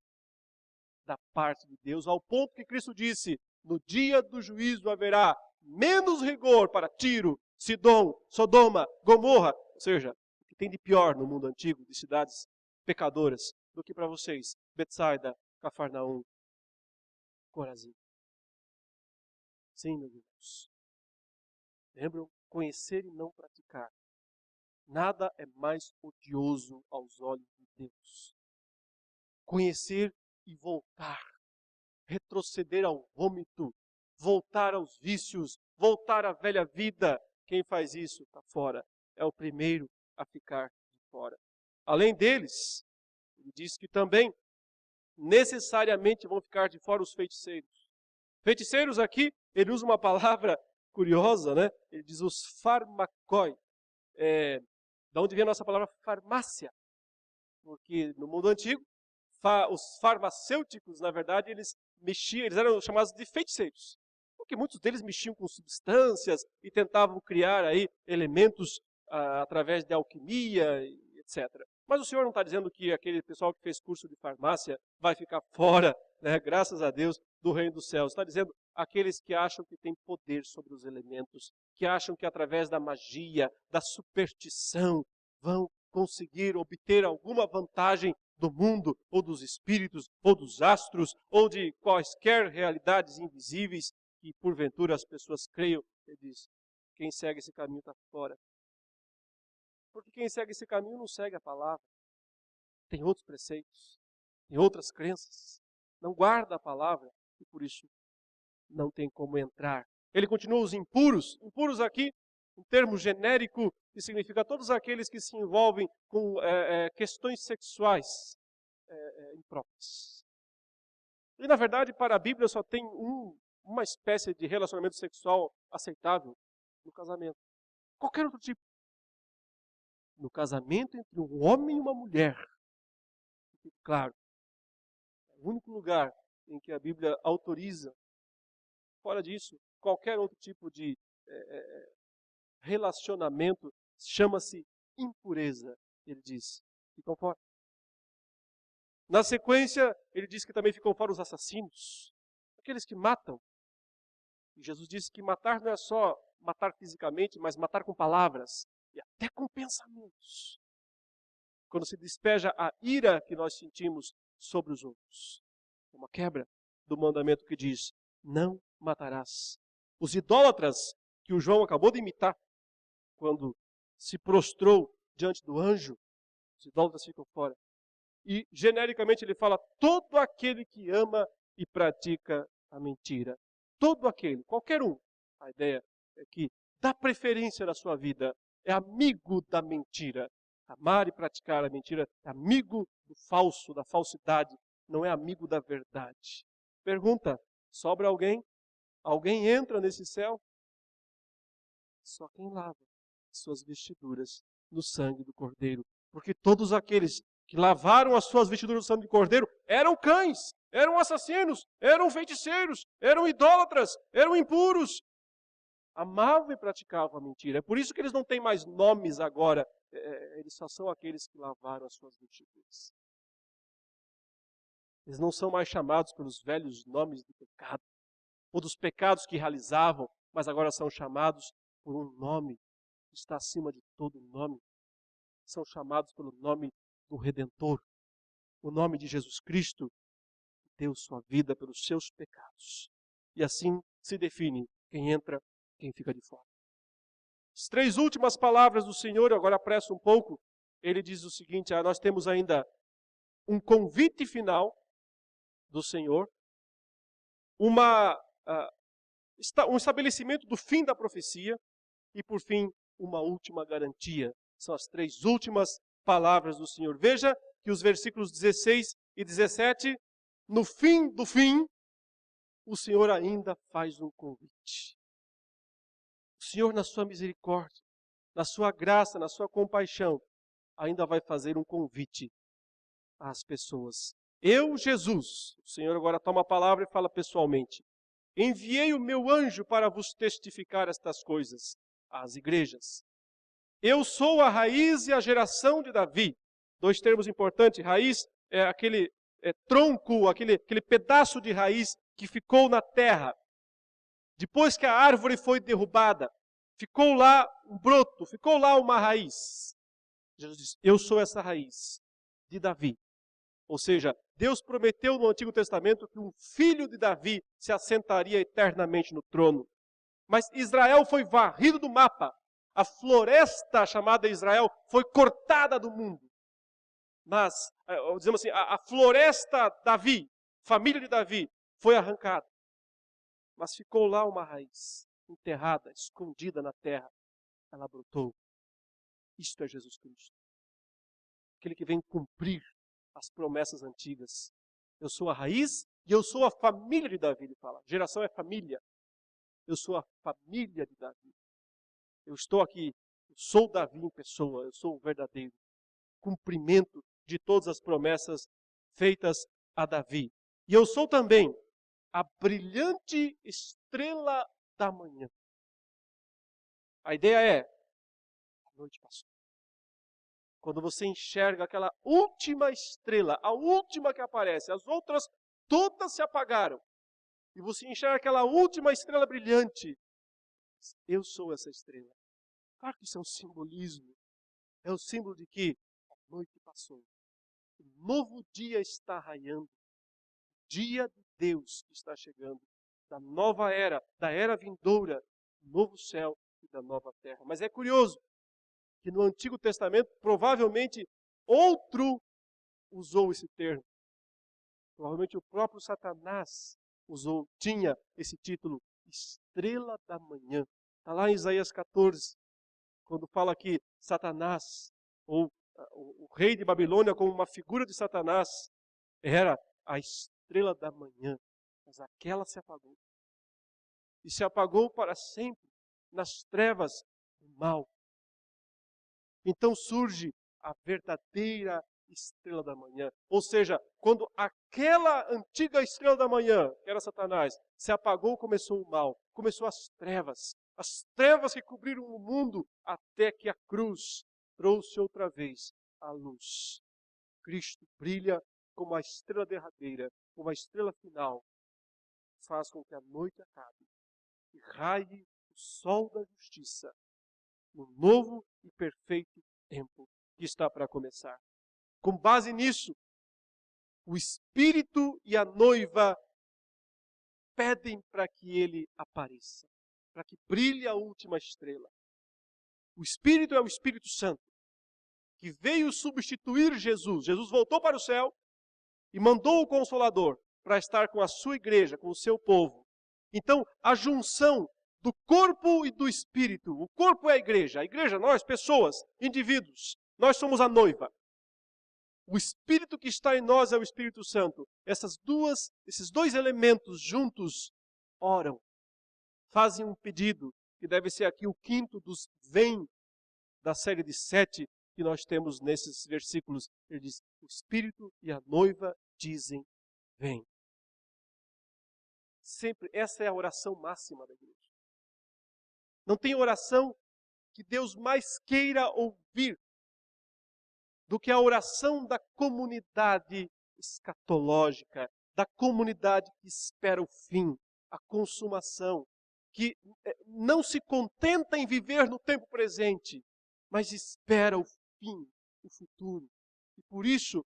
da parte de Deus, ao ponto que Cristo disse: no dia do juízo haverá menos rigor para Tiro, Sidom, Sodoma, Gomorra, ou seja, o que tem de pior no mundo antigo, de cidades pecadoras, do que para vocês, Betsaida, Cafarnaum, Corazim. Sim, meus irmãos. Lembram? Conhecer e não praticar. Nada é mais odioso aos olhos de Deus. Conhecer e voltar. Retroceder ao vômito. Voltar aos vícios. Voltar à velha vida. Quem faz isso está fora. É o primeiro a ficar de fora. Além deles, ele diz que também necessariamente vão ficar de fora os feiticeiros. Feiticeiros aqui, ele usa uma palavra curiosa, né? Ele diz os farmacoi. Da onde vem a nossa palavra farmácia? Porque no mundo antigo, os farmacêuticos, na verdade, eles eram chamados de feiticeiros. Porque muitos deles mexiam com substâncias e tentavam criar aí elementos através de alquimia, etc. Mas o Senhor não está dizendo que aquele pessoal que fez curso de farmácia vai ficar fora, né, graças a Deus, do reino dos céus. Está dizendo aqueles que acham que têm poder sobre os elementos, que acham que através da magia, da superstição, vão conseguir obter alguma vantagem do mundo, ou dos espíritos, ou dos astros, ou de quaisquer realidades invisíveis, que porventura as pessoas creiam. Ele diz: quem segue esse caminho está fora. Porque quem segue esse caminho não segue a palavra. Tem outros preceitos, tem outras crenças. Não guarda a palavra e por isso não tem como entrar. Ele continua os impuros. Impuros aqui, um termo genérico que significa todos aqueles que se envolvem com questões sexuais impróprias. E na verdade, para a Bíblia só tem uma espécie de relacionamento sexual aceitável no casamento. Qualquer outro tipo. No casamento entre um homem e uma mulher. Claro, é o único lugar em que a Bíblia autoriza. Fora disso, qualquer outro tipo de relacionamento chama-se impureza, ele diz. Ficam fora. Na sequência, ele diz que também ficam fora os assassinos, aqueles que matam. E Jesus disse que matar não é só matar fisicamente, mas matar com palavras e até com pensamentos. Quando se despeja a ira que nós sentimos sobre os outros. Uma quebra do mandamento que diz: não matarás. Os idólatras que o João acabou de imitar, quando se prostrou diante do anjo, os idólatras ficam fora. E genericamente ele fala: todo aquele que ama e pratica a mentira. Todo aquele, qualquer um. A ideia é que dá preferência na sua vida, é amigo da mentira. Amar e praticar a mentira é amigo do falso, da falsidade, não é amigo da verdade. Pergunta: sobra alguém? Alguém entra nesse céu? Só quem lava suas vestiduras no sangue do Cordeiro. Porque todos aqueles que lavaram as suas vestiduras no sangue do Cordeiro eram cães, eram assassinos, eram feiticeiros, eram idólatras, eram impuros. Amavam e praticavam a mentira. É por isso que eles não têm mais nomes agora. Eles só são aqueles que lavaram as suas vestiduras. Eles não são mais chamados pelos velhos nomes do pecado, ou dos pecados que realizavam, mas agora são chamados por um nome que está acima de todo nome. São chamados pelo nome do Redentor, o nome de Jesus Cristo, que deu sua vida pelos seus pecados. E assim se define quem entra, quem fica de fora. As 3 últimas palavras do Senhor, agora apresso um pouco, ele diz o seguinte: nós temos ainda um convite final do Senhor, um estabelecimento do fim da profecia e, por fim, uma última garantia. São as 3 últimas palavras do Senhor. Veja que os versículos 16 e 17, no fim do fim, o Senhor ainda faz um convite. O Senhor, na sua misericórdia, na sua graça, na sua compaixão, ainda vai fazer um convite às pessoas. Eu, Jesus, o Senhor agora toma a palavra e fala pessoalmente, enviei o meu anjo para vos testificar estas coisas às igrejas. Eu sou a raiz e a geração de Davi. Dois termos importantes. Raiz é aquele tronco, aquele pedaço de raiz que ficou na terra. Depois que a árvore foi derrubada, ficou lá um broto, ficou lá uma raiz. Jesus diz, eu sou essa raiz de Davi. Ou seja, Deus prometeu no Antigo Testamento que um filho de Davi se assentaria eternamente no trono. Mas Israel foi varrido do mapa. A floresta chamada Israel foi cortada do mundo. Mas, dizemos assim, a floresta Davi, família de Davi, foi arrancada. Mas ficou lá uma raiz, enterrada, escondida na terra. Ela brotou. Isto é Jesus Cristo. Aquele que vem cumprir as promessas antigas. Eu sou a raiz e eu sou a família de Davi, ele fala. Geração é família. Eu sou a família de Davi. Eu estou aqui, eu sou Davi em pessoa, eu sou o verdadeiro cumprimento de todas as promessas feitas a Davi. E eu sou também a brilhante estrela da manhã. A ideia é, a noite passou. Quando você enxerga aquela última estrela, a última que aparece, as outras todas se apagaram. E você enxerga aquela última estrela brilhante. Eu sou essa estrela. Claro que isso é um simbolismo. É o símbolo de que a noite passou. Um novo dia está raiando. O dia de Deus que está chegando. Da nova era, da era vindoura, do novo céu e da nova terra. Mas é curioso que no Antigo Testamento, provavelmente, outro usou esse termo. Provavelmente o próprio Satanás tinha esse título, Estrela da Manhã. Está lá em Isaías 14, quando fala que Satanás, ou o rei de Babilônia como uma figura de Satanás, era a estrela da manhã. Mas aquela se apagou. E se apagou para sempre nas trevas do mal. Então surge a verdadeira estrela da manhã. Ou seja, quando aquela antiga estrela da manhã, que era Satanás, se apagou, começou o mal. Começou as trevas. As trevas que cobriram o mundo até que a cruz trouxe outra vez a luz. Cristo brilha como a estrela derradeira, como a estrela final. Faz com que a noite acabe e raie o sol da justiça no novo e perfeito tempo que está para começar. Com base nisso, o Espírito e a noiva pedem para que ele apareça, para que brilhe a última estrela. O Espírito é o Espírito Santo, que veio substituir Jesus. Jesus voltou para o céu e mandou o Consolador para estar com a sua igreja, com o seu povo. Então, a junção do corpo e do espírito. O corpo é a igreja, nós, pessoas, indivíduos, nós somos a noiva. O Espírito que está em nós é o Espírito Santo. Esses dois elementos juntos oram, fazem um pedido, que deve ser aqui o quinto dos vem da série de 7 que nós temos nesses versículos. Ele diz, o Espírito e a noiva dizem, vem. Sempre, essa é a oração máxima da igreja. Não tem oração que Deus mais queira ouvir do que a oração da comunidade escatológica, da comunidade que espera o fim, a consumação, que não se contenta em viver no tempo presente, mas espera o fim, o futuro. E por isso,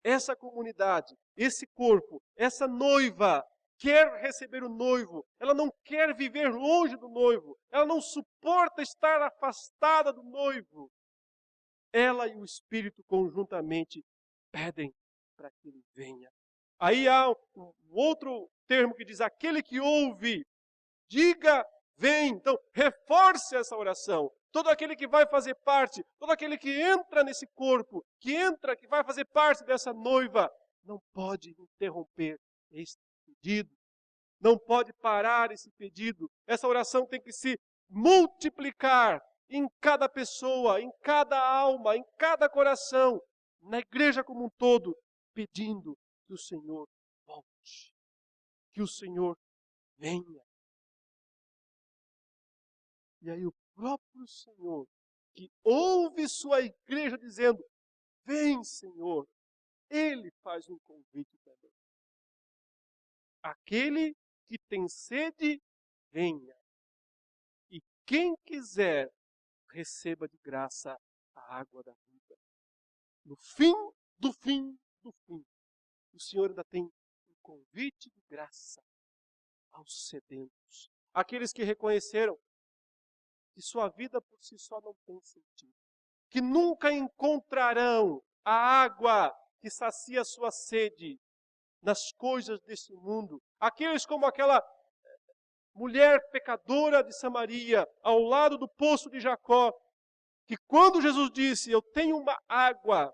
essa comunidade, esse corpo, essa noiva, quer receber o noivo, ela não quer viver longe do noivo, ela não suporta estar afastada do noivo. Ela e o Espírito conjuntamente pedem para que ele venha. Aí há um outro termo que diz, aquele que ouve, diga, vem. Então, reforce essa oração. Todo aquele que vai fazer parte, todo aquele que entra nesse corpo, que vai fazer parte dessa noiva, não pode interromper este pedido. Não pode parar esse pedido. Essa oração tem que se multiplicar em cada pessoa, em cada alma, em cada coração, na igreja como um todo, pedindo que o Senhor volte, que o Senhor venha. E aí o próprio Senhor, que ouve sua igreja dizendo, vem, Senhor, Ele faz um convite também. Aquele que tem sede, venha. E quem quiser, receba de graça a água da vida. No fim do fim do fim, o Senhor ainda tem um convite de graça aos sedentos. Aqueles que reconheceram que sua vida por si só não tem sentido. Que nunca encontrarão a água que sacia sua sede nas coisas desse mundo. Aqueles como aquela mulher pecadora de Samaria, ao lado do poço de Jacó, que quando Jesus disse, eu tenho uma água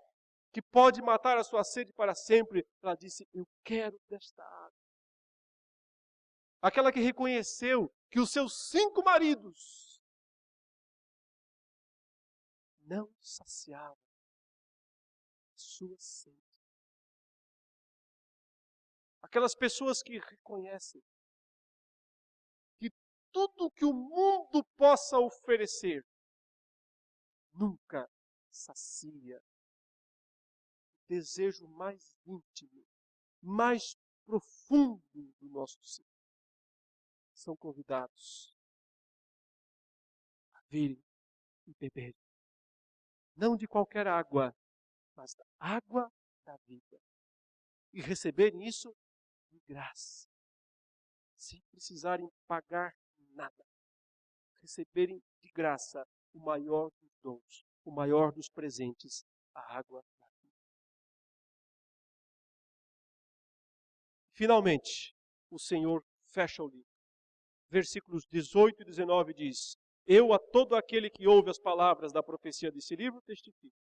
que pode matar a sua sede para sempre, ela disse, eu quero desta água. Aquela que reconheceu que os seus 5 maridos não saciavam a sua sede. Aquelas pessoas que reconhecem que tudo que o mundo possa oferecer nunca sacia o desejo mais íntimo, mais profundo do nosso ser. São convidados a virem e beberem. Não de qualquer água, mas da água da vida. E receberem isso de graça, sem precisarem pagar nada. Receberem de graça o maior dos dons, o maior dos presentes, a água da vida. Finalmente, o Senhor fecha o livro. Versículos 18 e 19 diz, eu a todo aquele que ouve as palavras da profecia desse livro testifico.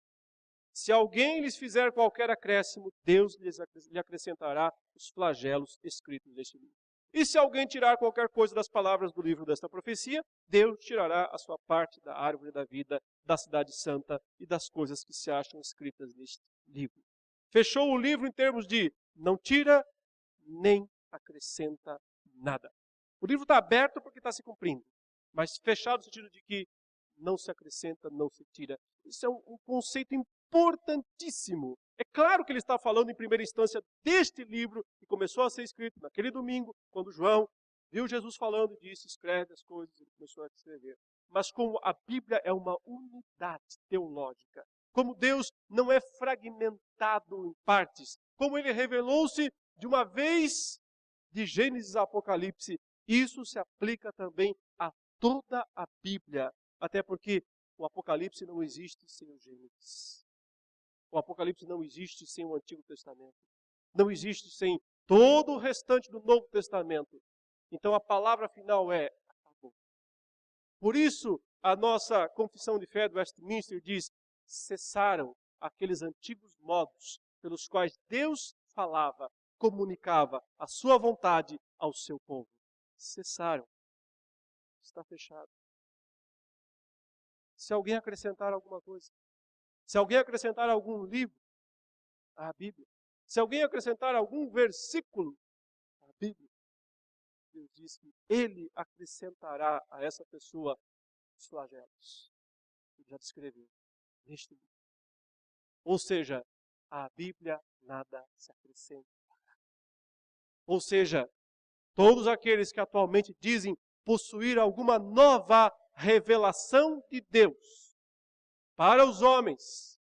Se alguém lhes fizer qualquer acréscimo, Deus lhe acrescentará os flagelos escritos neste livro. E se alguém tirar qualquer coisa das palavras do livro desta profecia, Deus tirará a sua parte da árvore da vida, da cidade santa e das coisas que se acham escritas neste livro. Fechou o livro em termos de não tira nem acrescenta nada. O livro está aberto porque está se cumprindo, mas fechado no sentido de que não se acrescenta, não se tira. Isso é um conceito importantíssimo. É claro que ele está falando em primeira instância deste livro que começou a ser escrito naquele domingo, quando João viu Jesus falando e disse, escreve as coisas, ele começou a escrever. Mas como a Bíblia é uma unidade teológica, como Deus não é fragmentado em partes, como ele revelou-se de uma vez de Gênesis a Apocalipse, isso se aplica também a toda a Bíblia, até porque o Apocalipse não existe sem o Gênesis. O Apocalipse não existe sem o Antigo Testamento. Não existe sem todo o restante do Novo Testamento. Então a palavra final é acabou. Por isso, a nossa confissão de fé do Westminster diz, cessaram aqueles antigos modos pelos quais Deus falava, comunicava a sua vontade ao seu povo. Cessaram. Está fechado. Se alguém acrescentar alguma coisa, se alguém acrescentar algum livro à Bíblia, se alguém acrescentar algum versículo à Bíblia, Deus diz que Ele acrescentará a essa pessoa os flagelos. Ele já descreveu neste livro. Ou seja, à Bíblia nada se acrescenta. Ou seja, todos aqueles que atualmente dizem possuir alguma nova revelação de Deus para os homens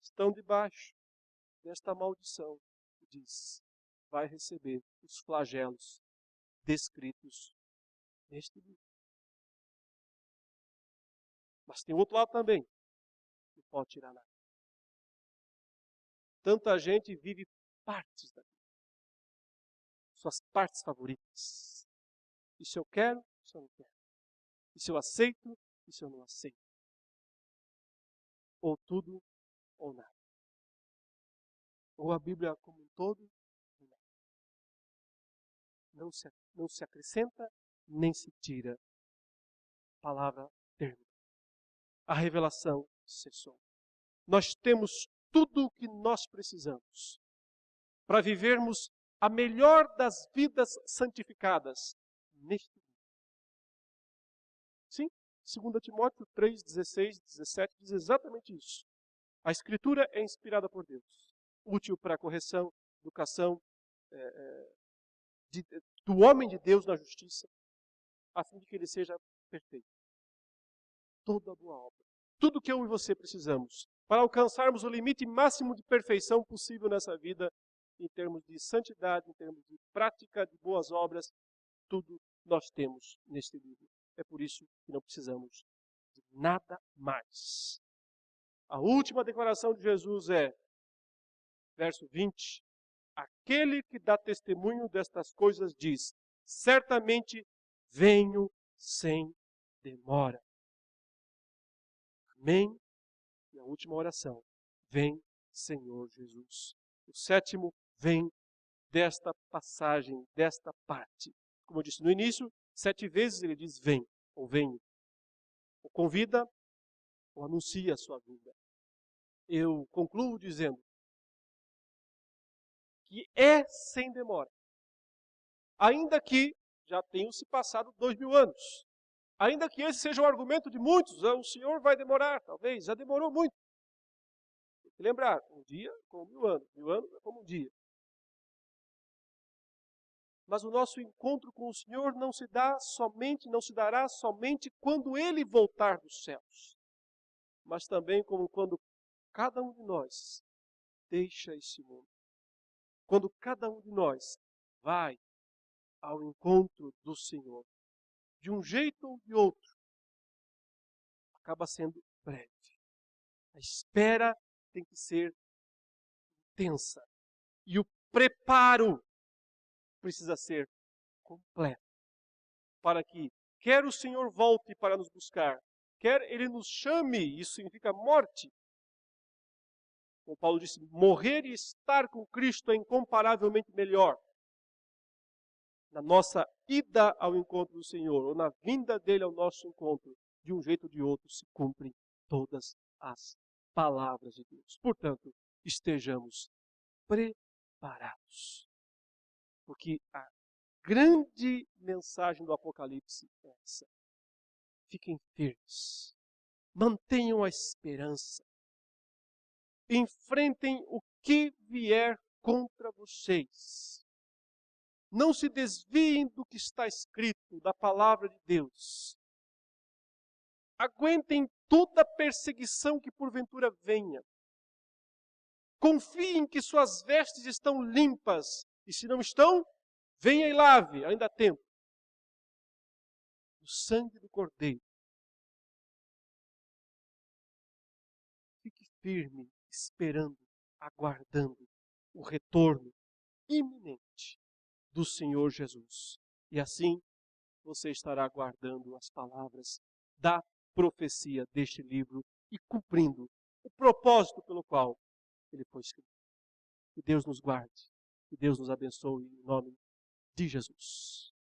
estão debaixo desta maldição que diz, vai receber os flagelos descritos neste livro. Mas tem outro lado também, não pode tirar nada. Tanta gente vive partes da vida, suas partes favoritas. Isso eu quero, isso eu não quero. Isso eu aceito, isso eu não aceito. Ou tudo ou nada. Ou a Bíblia como um todo, ou nada. Não se não se acrescenta nem se tira. A palavra termina. A revelação cessou. Nós temos tudo o que nós precisamos para vivermos a melhor das vidas santificadas neste mundo. Sim, 2 Timóteo 3, 16, 17 diz exatamente isso. A Escritura é inspirada por Deus, útil para a correção, educação do homem de Deus na justiça, a fim de que ele seja perfeito. Toda boa obra. Tudo que eu e você precisamos para alcançarmos o limite máximo de perfeição possível nessa vida, em termos de santidade, em termos de prática de boas obras, tudo nós temos neste livro. É por isso que não precisamos de nada mais. A última declaração de Jesus é, verso 20, aquele que dá testemunho destas coisas diz, certamente venho sem demora. Amém? E a última oração, vem Senhor Jesus. O sétimo vem desta passagem, desta parte. Como eu disse no início, 7 vezes ele diz vem, ou venho. Ou convida, ou anuncia a sua vinda. Eu concluo dizendo que é sem demora. Ainda que já tenham se passado 2000 anos. Ainda que esse seja o argumento de muitos, o Senhor vai demorar, talvez, já demorou muito. Tem que lembrar, um dia é como 1000 anos, 1000 anos é como um dia. Mas o nosso encontro com o Senhor não se dará somente quando Ele voltar dos céus, mas também como quando cada um de nós deixa esse mundo. Quando cada um de nós vai ao encontro do Senhor, de um jeito ou de outro, acaba sendo breve. A espera tem que ser intensa. E o preparo precisa ser completo. Para que, quer o Senhor volte para nos buscar, quer Ele nos chame, isso significa morte. Como Paulo disse, morrer e estar com Cristo é incomparavelmente melhor. Na nossa ida ao encontro do Senhor, ou na vinda dele ao nosso encontro, de um jeito ou de outro, se cumprem todas as palavras de Deus. Portanto, estejamos preparados. Porque a grande mensagem do Apocalipse é essa. Fiquem firmes. Mantenham a esperança. Enfrentem o que vier contra vocês. Não se desviem do que está escrito, da palavra de Deus. Aguentem toda a perseguição que porventura venha. Confiem que suas vestes estão limpas. E se não estão, venha e lave, ainda há tempo. O sangue do Cordeiro. Fique firme, esperando, aguardando o retorno iminente do Senhor Jesus. E assim você estará aguardando as palavras da profecia deste livro e cumprindo o propósito pelo qual ele foi escrito. Que Deus nos guarde, que Deus nos abençoe em nome de Jesus.